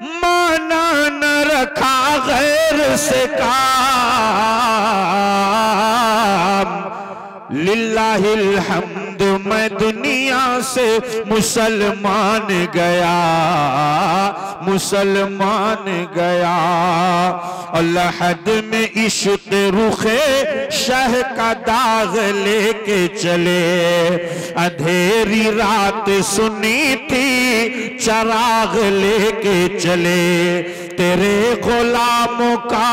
माना न रखा गैर से काम, लिल्लाहिल हम्द मैं दुनिया से मुसलमान गया, मुसलमान गया। लहद में इश्क रुखे शह का दाग लेके चले, अंधेरी रात सुनी थी चराग लेके चले। तेरे गुलामों का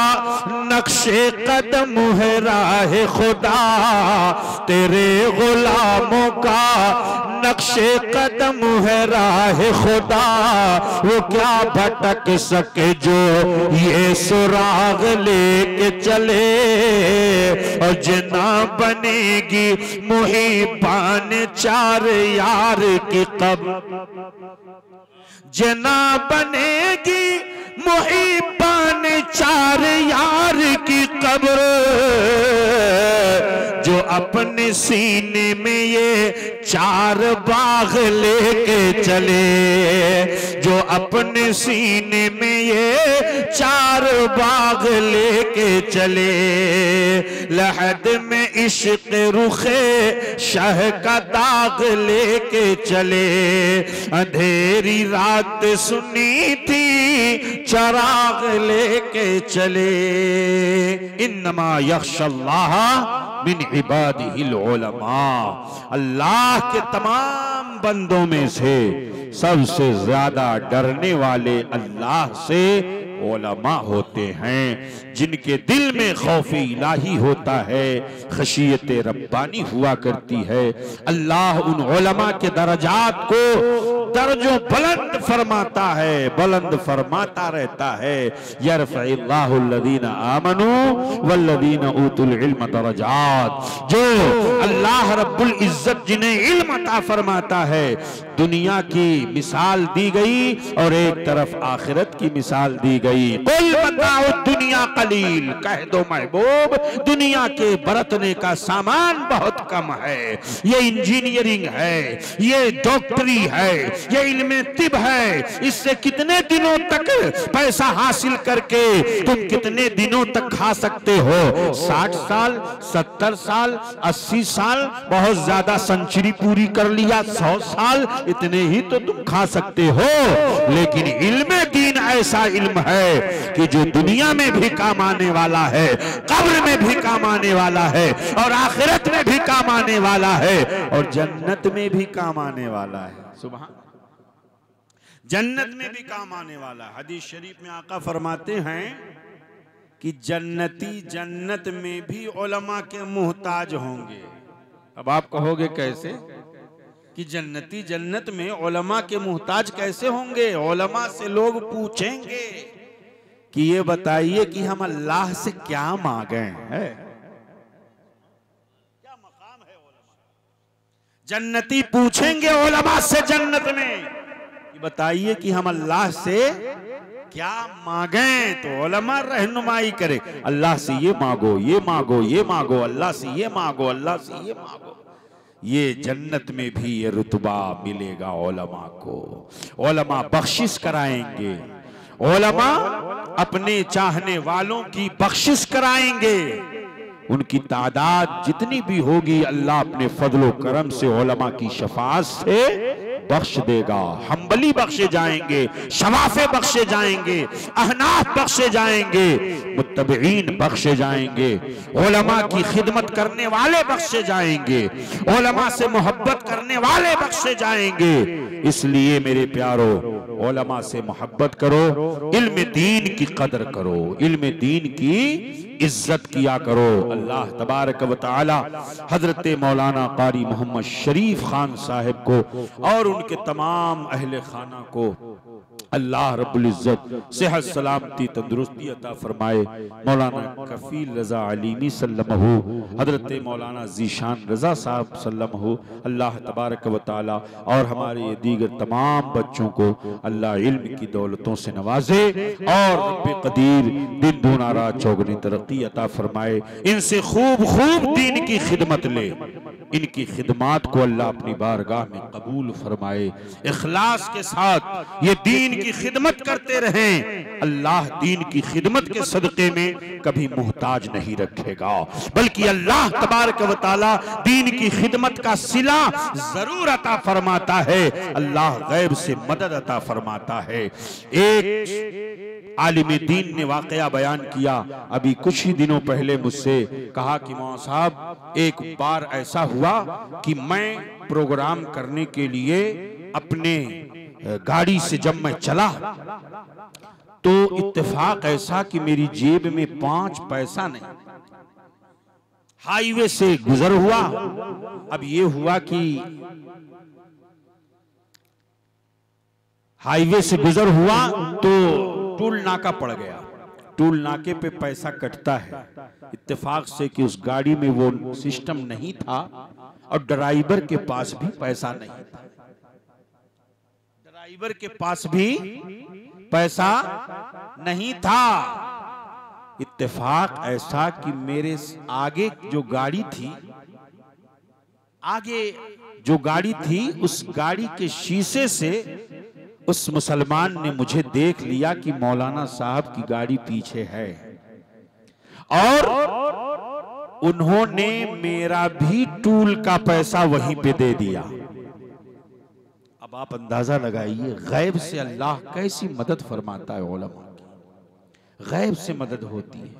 नक्शे कदम है राह खुदा, तेरे गुलामों का नक्शे कदम है राह खुदा। वो क्या भटक सके जो ये सुराग लेके चले, और जना बनेगी मुहिबान चार यार की कब्र, जना बनेगी मुहिबान चार यार की कब्र। जो अपने सीने में ये चार बाग लेके चले, जो अपने सीने में ये चार बाग लेके चले। लहद में इश्क रुखे शह का दाग लेके चले, अंधेरी रात सुनी थी चराग लेके चले। इन्नमा यख्शल्लाह मिन इबादिहिल उलमा, अल्लाह के तमाम बंदों में से सबसे ज्यादा डरने वाले अल्लाह से उलमा होते हैं, जिनके दिल में खौफ इलाही होता है, खशियत रब्बानी हुआ करती है। अल्लाह उन उलमा के दर्जात को दर्जों बुलंद फरमाता है, बुलंद फरमाता रहता है। यरफ़इल्लाहु अल्लज़ीना आमनू वल्लज़ीना ऊतुल इल्म दरजात, जो अल्लाह रब्बुल इज्जत जिन्हें इल्म अता फरमाता है, दुनिया की मिसाल दी गई और एक तरफ आखिरत की मिसाल दी गई। कुल बताओ दुनिया कलील, कह दो महबूब दुनिया के बरतने का सामान बहुत कम है। ये इंजीनियरिंग है, ये डॉक्टरी है, ये इल्म तिब है। इससे कितने दिनों तक पैसा हासिल करके तुम कितने दिनों तक खा सकते हो? 60 साल, 70 साल, 80 साल, बहुत ज्यादा सेंचुरी पूरी कर लिया 100 साल, इतने ही तो तुम खा सकते हो। लेकिन इल्म दीन ऐसा इल्म है कि जो दुनिया में भी काम आने वाला है, कब्र में भी काम आने वाला है, और आखिरत में भी काम आने वाला है, और जन्नत में भी काम आने वाला है। सुभान, जन्नत में भी काम आने वाला है। हदीस शरीफ में आका फरमाते हैं कि जन्नती जन्नत में भी उलमा के मुहताज होंगे। अब आप कहोगे कैसे कि जन्नती जन्नत में उलमा के मुहताज कैसे होंगे? उलमा से लोग पूछेंगे कि ये बताइए कि हम अल्लाह से क्या मांगे हैं, क्या मकाम है उलमा। जन्नती पूछेंगे उलमा से जन्नत में, बताइए कि हम अल्लाह से क्या मांगे? तो उलमा रहनुमाई करे, अल्लाह से ये मांगो, ये मांगो, ये मांगो, अल्लाह से ये मांगो, अल्लाह से ये मांगो। ये जन्नत में भी ये रुतबा मिलेगा उलमा को। उलमा बख्शिश कराएंगे, उलमा अपने चाहने वालों की बख्शिश कराएंगे। उनकी तादाद जितनी भी होगी, अल्लाह अपने फजलो करम से उलमा की शफाअत से बख्श देगा। हम्बली बख्शे जाएंगे, शवाफे बख्शे जाएंगे, अहनाफ बख्शे जाएंगे, मुत्तबईन बख्शे जाएंगे, उलमा की खिदमत करने वाले बख्शे जाएंगे, उलमा से मोहब्बत करने वाले बख्शे जाएंगे। इसलिए मेरे प्यारो, उलमा से मोहब्बत करो, इल्म दीन की कदर करो, इल्म दीन की इज्जत किया करो। अल्लाह तबारक व तआला हजरत मौलाना कारी मोहम्मद शरीफ खान साहिब को और उनके तमाम अहले खाना को अल्लाह रब्बुल इज्जत सेहत सलामती तंदुरुस्ती अता फरमाए। मौलाना कफील रजा अलीमी सल्लमहु, हजरत मौलाना जीशान रजा साहब सल्लमहु, अल्लाह तबारक व तआला और हमारे दीगर तमाम बच्चों को अल्लाह इल्म की दौलतों से नवाजे और रब्बे कदीर दिन दूना रात चौगुनी तरक्की अता फरमाए। इनसे खूब खूब दीन की खिदमत ले। इनकी खिदमात को अल्लाह अपनी बारगाह में कबूल फरमाए। इखलास के साथ ये दीन की खिदमत करते रहें। अल्लाह दीन की खिदमत के सदक़े में कभी मुहताज नहीं रखेगा, बल्कि अल्लाह तबारक व तआला दीन की खिदमत का सिला जरूर अता फरमाता है। अल्लाह गैब से मदद अता फरमाता है। एक आलिम दीन ने वाकया बयान किया, अभी कुछ ही दिनों पहले मुझसे कहा कि मौलाना साहब, एक बार ऐसा हुआ कि मैं प्रोग्राम करने के लिए अपने गाड़ी से जब मैं चला तो इत्तेफाक ऐसा कि मेरी जेब में 5 पैसा नहीं। हाईवे से गुजर हुआ। अब ये हुआ कि हाईवे से गुजर हुआ तो टूल नाका पड़ गया। टूल नाके पे पैसा कटता है। इत्तेफाक से कि उस गाड़ी में वो सिस्टम नहीं था और ड्राइवर के पास भी पैसा नहीं था। ड्राइवर के पास भी पैसा नहीं था। इत्तेफाक ऐसा कि मेरे आगे जो गाड़ी थी, उस गाड़ी के शीशे से उस मुसलमान ने मुझे देख लिया कि मौलाना साहब की गाड़ी पीछे है, और उन्होंने मेरा भी टूल का पैसा वहीं पे दे दिया। अब आप अंदाजा लगाइए गैब से अल्लाह कैसी मदद फरमाता है। उलमा की गैब से मदद होती है।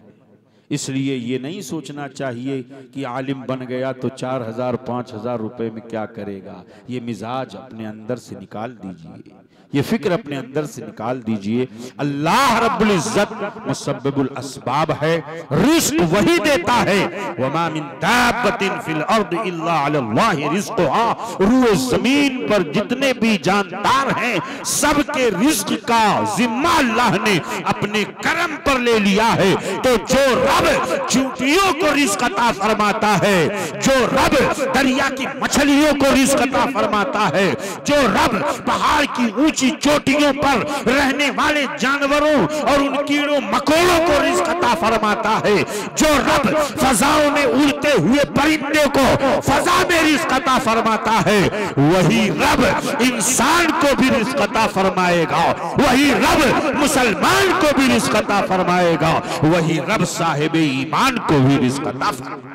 इसलिए ये नहीं सोचना चाहिए कि आलिम बन गया तो 4000 5000 रुपए में क्या करेगा। ये मिजाज अपने अंदर से निकाल दीजिए, ये फिक्र अपने अंदर से निकाल दीजिए। अल्लाह रब्बुल इज्जत मुसब्बिबुल अस्बाब है, रिस्क वही देता है। वमा मिन दाब्बतिन फिल अर्द इल्ला अलल्लाहि रिज़्क़ुहा। रूए जमीन पर जितने भी जानदार हैं, सबके रिस्क का जिम्मा अल्लाह ने अपने करम पर ले लिया है। तो जो रब चूंटियों को रिस्क अता फरमाता है, जो रब दरिया की मछलियों को रिस्क अता फरमाता है, जो रब पहाड़ की ऊंची चोटियों पर रहने वाले जानवरों और उन कीड़ों मकोड़ों को रिज़्क़ अता फरमाता है, जो रब फजाओं में उड़ते हुए परिंदे को फजा में रिज़्क़ अता फरमाता है, वही रब इंसान को भी रिज़्क़ अता फरमाएगा। वही रब मुसलमान को भी रिज़्क़ अता फरमाएगा। वही रब साहिब ईमान को भी रिज़्क़ अता फरमाएगा।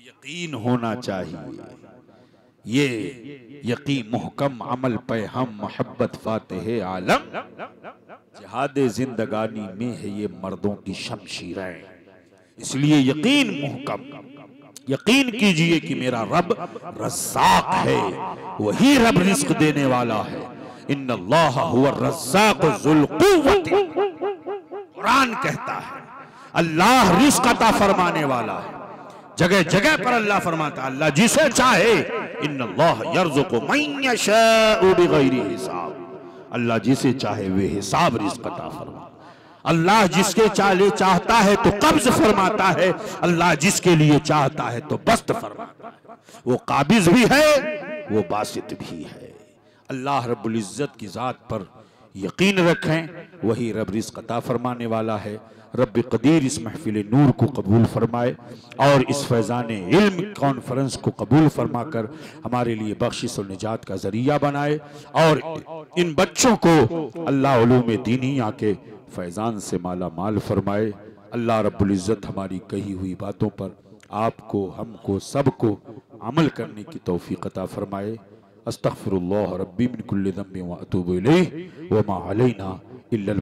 यकीन होना चाहिए। ये यकीन मुहकम अमल पे हम मोहब्बत फातिहे आलम। जिहादे जिंदगानी में है ये मर्दों की शमशीरें। इसलिए यकीन मुहकम, यकीन कीजिए कि मेरा रब रज़्ज़ाक़ है, वही रब रिज़्क़ देने वाला है। इन्नल्लाह हुवा रज़्ज़ाक़ु ज़ुल क़ुव्वत। कुरान कहता है अल्लाह रिज़्क़ अता फरमाने वाला है। जगह जगह पर अल्लाह फरमाता है अल्लाह जिसे चाहे, इन्नल्लाह यर्ज़ुक़ु मन यशाअु बिग़ैरि हिसाब। अल्लाह जिसे चाहे वे हिसाब रिज़्क़ अता फरमाता। अल्लाह जिसके चाहता है तो कब्ज़ फरमाता है, अल्लाह जिसके लिए चाहता है तो बस्त फरमाता है। वो काबिज़ भी है, वो बासित भी है। अल्लाह रब्बुल इज़्ज़त की ज़ात पर यकीन रखें, वही रब रिज़्क़ अता फरमाने वाला है। रब कदीर इस महफिल नूर को कबूल फरमाए और इस फैज़ान इल्म कॉन्फ्रेंस को कबूल फरमाकर हमारे लिए बख्शिश और निजात का ज़रिया बनाए, और इन बच्चों को अल्लाह उलूम दीनिया के फैज़ान से माला माल फरमाए। अल्लाह रब्बुल इज़्ज़त हमारी कही हुई बातों पर आपको, हमको, सबको अमल करने की तौफीक अता फरमाए। अस्तग़फिरुल्लाह रब्बी मिन कुल्लि ज़ंबिन व अतूबु इलैहि व मा अलैना इल्लल